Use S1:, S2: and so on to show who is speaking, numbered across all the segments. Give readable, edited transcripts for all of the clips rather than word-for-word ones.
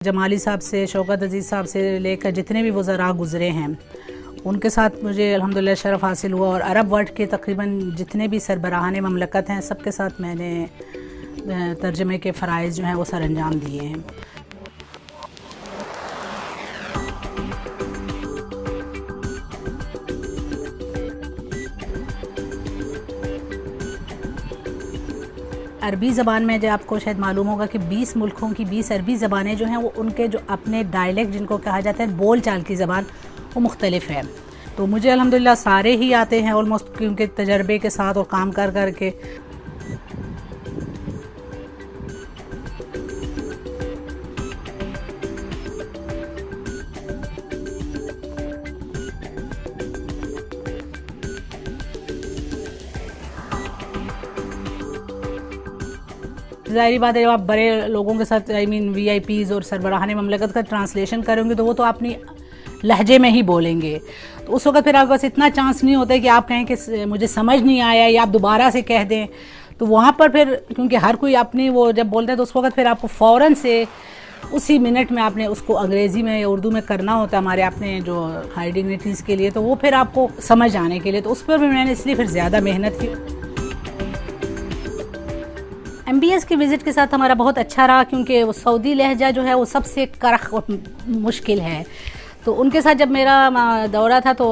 S1: जमाली साहब से, शौकत अजीज़ साहब से लेकर जितने भी वज़रा गुज़रे हैं उनके साथ मुझे अल्हम्दुलिल्लाह शरफ़ हासिल हुआ। और अरब वर्ल्ड के तकरीबन जितने भी सरबराहान ममलकत हैं सबके साथ मैंने तर्जमे के फ़राइज़ जो हैं वो सर अंजाम दिए हैं। अरबी ज़बान में जो आपको शायद मालूम होगा कि 20 मुल्कों की 20 अरबी ज़बानें जो हैं वो उनके जो अपने डायलेक्ट जिनको कहा जाता है बोल चाल की ज़बान वो मुख्तलिफ है। तो मुझे अल्हम्दुलिल्लाह सारे ही आते हैं ऑलमोस्ट, क्योंकि तजर्बे के साथ और काम कर कर के। ज़ाहिरी बात है जब आप बड़े लोगों के साथ VIPs और सरबराहान ममलकत का ट्रांसलेशन करेंगे तो वो तो अपनी लहजे में ही बोलेंगे, तो उस वक्त फिर आपके पास इतना चांस नहीं होता है कि आप कहें कि मुझे समझ नहीं आया या आप दोबारा से कह दें। तो वहाँ पर फिर क्योंकि हर कोई अपनी वो जब बोलता है तो उस वक्त फिर आपको फ़ौरन से उसी मिनट में आपने उसको अंग्रेज़ी में या उर्दू में करना होता है हमारे अपने जो हाई डिग्निटीज़ के लिए, तो वो फिर आपको समझ आने के लिए, तो उस पर भी मैंने इसलिए फिर ज़्यादा मेहनत की। MBS की विज़िट के साथ हमारा बहुत अच्छा रहा, क्योंकि वो सऊदी लहजा जो है वो सबसे करख और मुश्किल है। तो उनके साथ जब मेरा दौरा था तो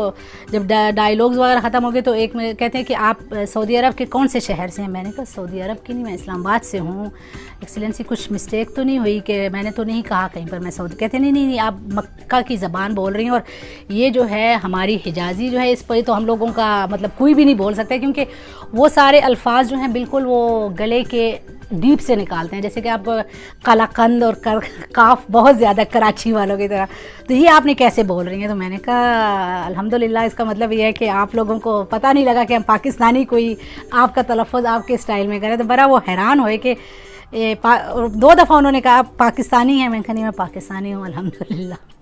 S1: जब डायलॉग्स वगैरह ख़त्म हो गए तो एक में कहते हैं कि आप सऊदी अरब के कौन से शहर से हैं। मैंने कहा सऊदी अरब की नहीं, मैं इस्लामाबाद से हूँ। एक्सीलेंसी कुछ मिस्टेक तो नहीं हुई कि मैंने तो नहीं कहा कहीं पर मैं सऊदी। कहते नहीं, आप मक्का की ज़बान बोल रही हैं और ये जो है हमारी हिजाज़ी जो है इस पर तो हम लोगों का मतलब कोई भी नहीं बोल सकता, क्योंकि वो सारे अल्फाज जो हैं बिल्कुल वो गले के डीप से निकालते हैं, जैसे कि आप कलाकंद और काफ बहुत ज़्यादा कराची वालों की तरह। तो ये आपने कैसे बोल रही हैं? तो मैंने कहा अल्हम्दुलिल्लाह इसका मतलब ये है कि आप लोगों को पता नहीं लगा कि हम पाकिस्तानी कोई आपका तलफ़्फ़ुज़ आपके स्टाइल में करें। तो बड़ा वो हैरान हुए कि 2 दफ़ा उन्होंने कहा आप पाकिस्तानी हैं। मैंने कहा नहीं मैं पाकिस्तानी हूँ अल्हम्दुलिल्लाह।